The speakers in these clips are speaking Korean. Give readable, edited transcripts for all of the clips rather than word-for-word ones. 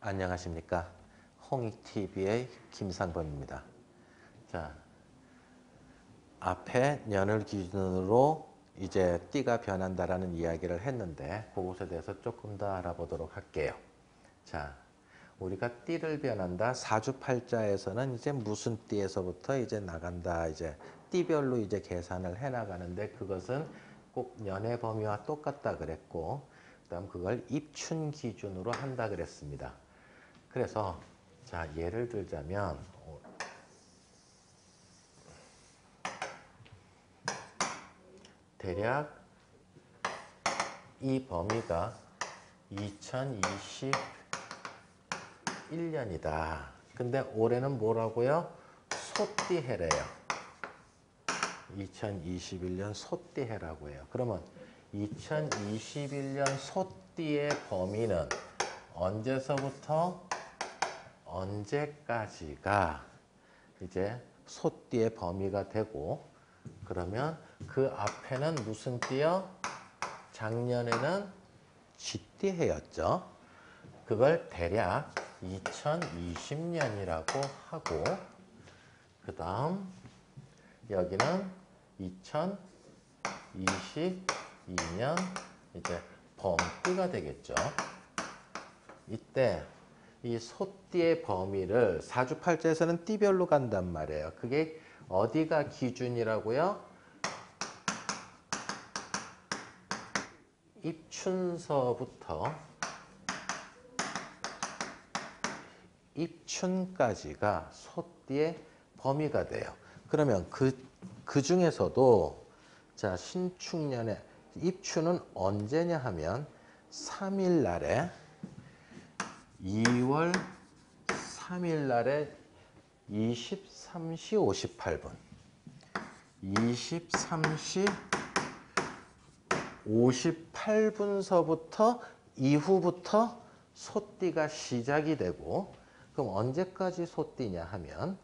안녕하십니까. 홍익TV의 김상범입니다. 자, 앞에 년을 기준으로 이제 띠가 변한다라는 이야기를 했는데 그것에 대해서 조금 더 알아보도록 할게요. 자, 우리가 띠를 변한다. 사주팔자에서는 이제 무슨 띠에서부터 이제 나간다. 이제 띠별로 이제 계산을 해 나가는데 그것은 꼭 년의 범위와 똑같다 그랬고, 그다음 그걸 입춘 기준으로 한다 그랬습니다. 그래서 자, 예를 들자면 대략 이 범위가 2021년이다. 근데 올해는 뭐라고요? 소띠해래요. 2021년 소띠해라고 해요. 그러면 2021년 소띠의 범위는 언제서부터 언제까지가 이제 소띠의 범위가 되고, 그러면 그 앞에는 무슨 띠요? 작년에는 쥐띠해였죠. 그걸 대략 2020년이라고 하고, 그 다음 여기는 2022년 이제 범띠가 되겠죠. 이때 이 소띠의 범위를 사주팔자에서는 띠별로 간단 말이에요. 그게 어디가 기준이라고요? 입춘서부터 입춘까지가 소띠의 범위가 돼요. 그러면 그 중에서도 자, 신축년에 입춘은 언제냐 하면 3일 날에 2월 3일 날에 23시 58분 23시 58분서부터 이후부터 소띠가 시작이 되고, 그럼 언제까지 소띠냐 하면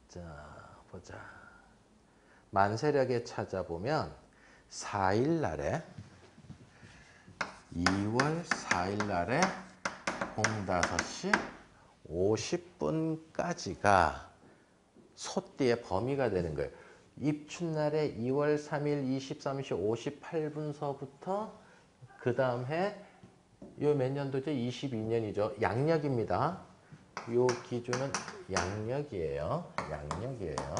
자, 보자. 만세력에 찾아보면 4일 날에 2월 4일 날에 05시 50분까지가 소띠의 범위가 되는 거예요. 입춘날에 2월 3일 23시 58분서부터 그 다음 해 요 몇 년도죠? 22년이죠. 양력입니다. 요 기준은 양력이에요. 양력이에요.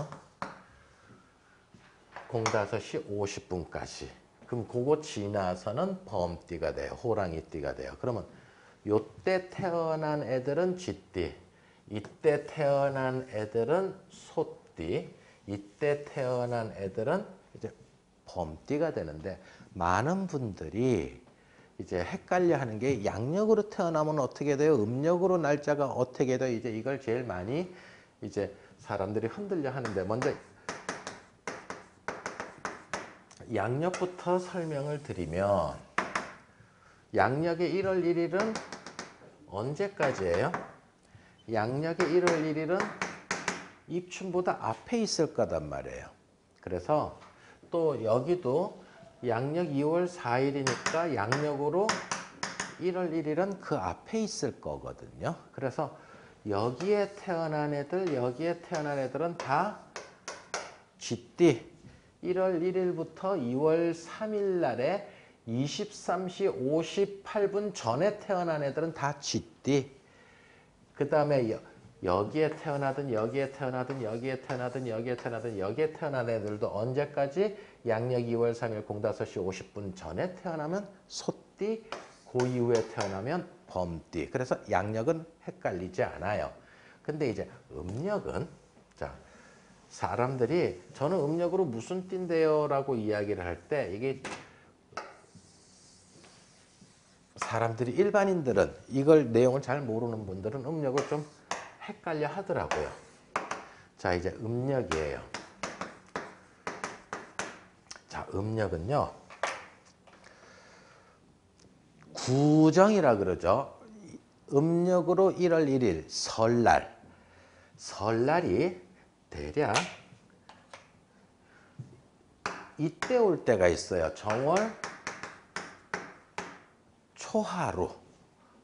05시 50분까지. 그럼 그거 지나서는 범띠가 돼요. 호랑이띠가 돼요. 그러면 요때 태어난 애들은 쥐띠, 이때 태어난 애들은 소띠, 이때 태어난 애들은 이제 범띠가 되는데, 많은 분들이 이제 헷갈려 하는 게 양력으로 태어나면 어떻게 돼요? 음력으로 날짜가 어떻게 돼요? 이제 이걸 제일 많이 이제 사람들이 흔들려 하는데, 먼저 양력부터 설명을 드리면, 양력의 1월 1일은 언제까지예요? 양력의 1월 1일은 입춘보다 앞에 있을 거단 말이에요. 그래서 또 여기도 양력 2월 4일이니까 양력으로 1월 1일은 그 앞에 있을 거거든요. 그래서 여기에 태어난 애들, 여기에 태어난 애들은 다 쥐띠. 1월 1일부터 2월 3일 날에 23시 58분 전에 태어난 애들은 다 쥐띠. 그 다음에 여기에 태어나든 여기에 태어나든 여기에 태어나든 여기에 태어나든 여기에 태어난 애들도 언제까지? 양력 2월 3일 05시 50분 전에 태어나면 소띠, 그 이후에 태어나면 범띠. 그래서 양력은 헷갈리지 않아요. 근데 이제 음력은, 자, 사람들이 저는 음력으로 무슨 띠인데요? 라고 이야기를 할 때, 이게 사람들이, 일반인들은, 이걸 내용을 잘 모르는 분들은 음력을 좀 헷갈려 하더라고요. 자, 이제 음력이에요. 자, 음력은요, 구정이라 그러죠. 음력으로 1월 1일 설날. 설날이 대략 이때 올 때가 있어요. 정월 초하루.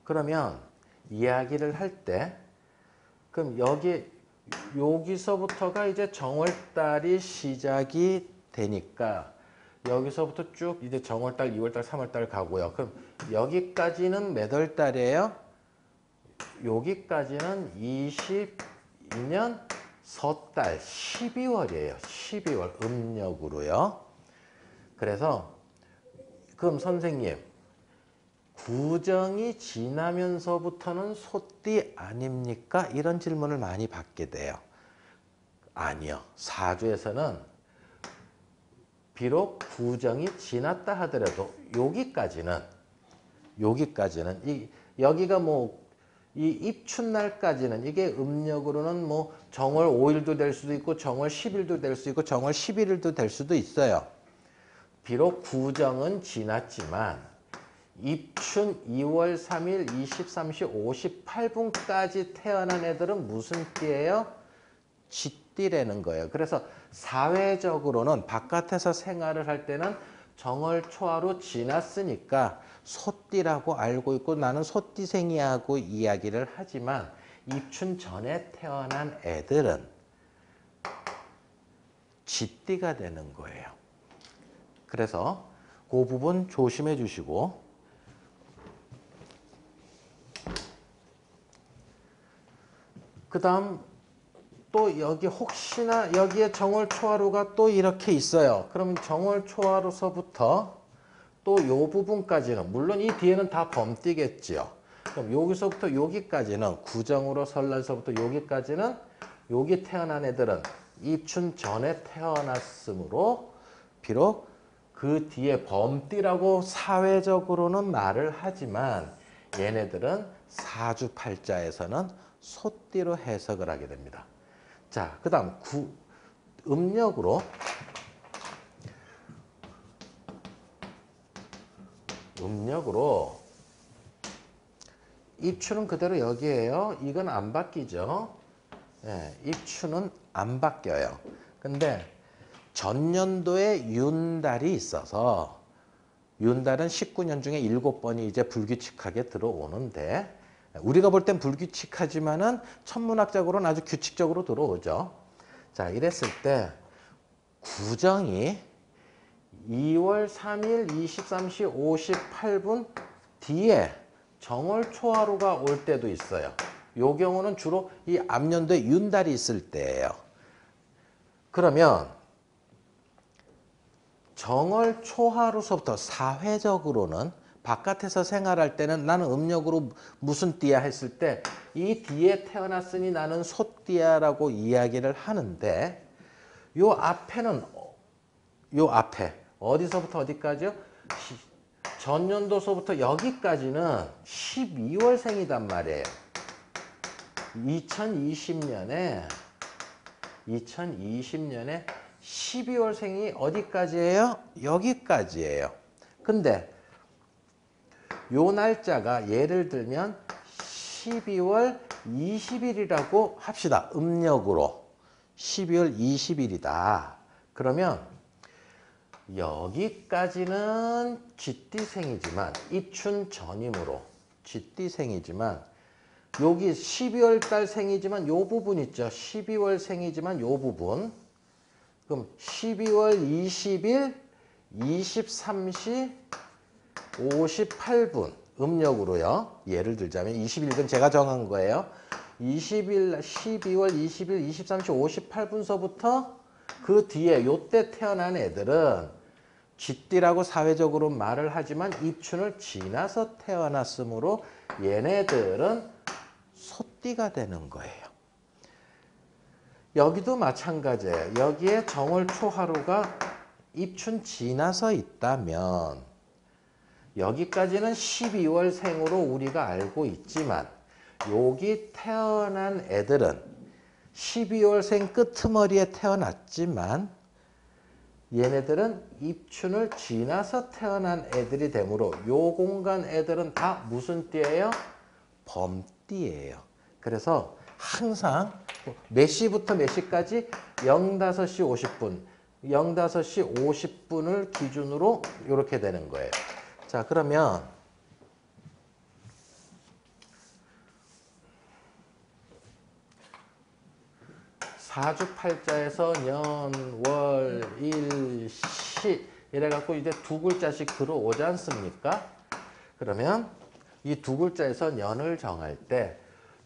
그러면 이야기를 할 때 그럼 여기서부터가 이제 정월달이 시작이 되니까 여기서부터 쭉 이제 정월달, 2월달, 3월달 가고요. 그럼 여기까지는 몇 월달이에요? 여기까지는 22년 섣달 12월이에요. 12월 음력으로요. 그래서 그럼 선생님 구정이 지나면서부터는 소띠 아닙니까? 이런 질문을 많이 받게 돼요. 아니요. 사주에서는 비록 구정이 지났다 하더라도 여기까지는 여기가 뭐 이 입춘날까지는 이게 음력으로는 뭐 정월 5일도 될 수도 있고 정월 10일도 될 수 있고 정월 11일도 될 수도 있어요. 비록 구정은 지났지만 입춘 2월 3일 23시 58분까지 태어난 애들은 무슨 띠예요? 쥐띠라는 거예요. 그래서 사회적으로는 바깥에서 생활을 할 때는 정월 초하루 지났으니까 소띠라고 알고 있고 나는 소띠생이야 하고 이야기를 하지만 입춘 전에 태어난 애들은 쥐띠가 되는 거예요. 그래서 그 부분 조심해 주시고 그 다음 또 여기 혹시나 여기에 정월 초하루가 또 이렇게 있어요. 그럼 정월 초하루서부터 또 요 부분까지는 물론 이 뒤에는 다 범띠겠지요. 그럼 여기서부터 여기까지는 구정으로 설날서부터 여기까지는 여기 태어난 애들은 입춘 전에 태어났으므로 비록 그 뒤에 범띠라고 사회적으로는 말을 하지만 얘네들은 사주팔자에서는 소띠로 해석을 하게 됩니다. 자, 그 다음 음력으로 입춘은 그대로 여기에요. 이건 안 바뀌죠. 네, 입춘은 안 바뀌어요. 근데 전년도에 윤달이 있어서 윤달은 19년 중에 7번이 이제 불규칙하게 들어오는데 우리가 볼 땐 불규칙하지만은 천문학적으로는 아주 규칙적으로 들어오죠. 자, 이랬을 때 구정이 2월 3일 23시 58분 뒤에 정월 초하루가 올 때도 있어요. 요 경우는 주로 이 앞년도에 윤달이 있을 때예요. 그러면 정월 초하루서부터 사회적으로는 바깥에서 생활할 때는 나는 음력으로 무슨 띠야 했을 때 이 뒤에 태어났으니 나는 소띠야라고 이야기를 하는데 요 앞에 어디서부터 어디까지요? 전년도서부터 여기까지는 12월생이단 말이에요. 2020년에 12월생이 어디까지예요? 여기까지예요. 근데 요 날짜가 예를 들면 12월 20일이라고 합시다. 음력으로 12월 20일이다. 그러면 여기까지는 쥐띠생이지만 입춘 전이므로 쥐띠생이지만 여기 12월 달 생이지만 요 부분 있죠. 12월 생이지만 요 부분. 그럼 12월 20일 23시 58분 음력으로요. 예를 들자면 20일은 제가 정한 거예요. 12월 20일 23시 58분서부터 그 뒤에 요때 태어난 애들은 쥐띠라고 사회적으로 말을 하지만 입춘을 지나서 태어났으므로 얘네들은 소띠가 되는 거예요. 여기도 마찬가지예요. 여기에 정월 초하루가 입춘 지나서 있다면 여기까지는 12월생으로 우리가 알고 있지만 여기 태어난 애들은 12월생 끄트머리에 태어났지만 얘네들은 입춘을 지나서 태어난 애들이 되므로 요 공간 애들은 다 무슨 띠예요? 범띠예요. 그래서 항상 몇 시부터 몇 시까지 05시 50분, 05시 50분을 기준으로 이렇게 되는 거예요. 자, 그러면 사주팔자에서 년, 월, 일, 시 이래갖고 이제 두 글자씩 들어오지 않습니까? 그러면 이 두 글자에서 년을 정할 때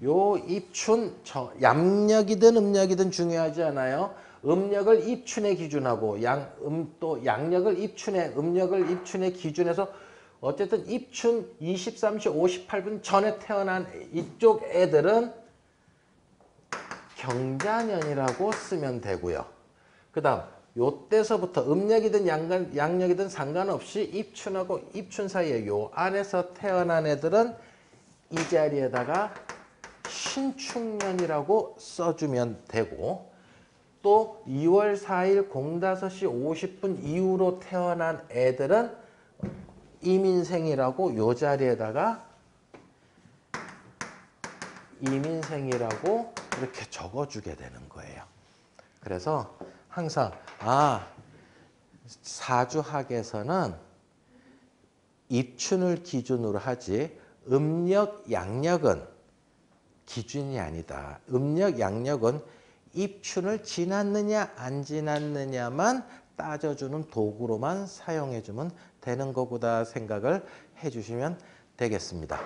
요 입춘, 양력이든 음력이든 중요하지 않아요? 음력을 입춘의 기준하고 또 양력을 입춘의, 음력을 입춘의 기준해서 어쨌든 입춘 23시 58분 전에 태어난 이쪽 애들은 경자년이라고 쓰면 되고요. 그 다음 요때서부터 음력이든 양력이든 상관없이 입춘하고 입춘 사이에 요 안에서 태어난 애들은 이 자리에다가 신축년이라고 써주면 되고, 또 2월 4일 05시 50분 이후로 태어난 애들은 이민생이라고 요 자리에다가 이민생이라고 이렇게 적어주게 되는 거예요. 그래서 항상 사주학에서는 입춘을 기준으로 하지 음력, 양력은 기준이 아니다. 음력, 양력은 입춘을 지났느냐 안 지났느냐만 따져주는 도구로만 사용해주면 되는 거구나 생각을 해주시면 되겠습니다.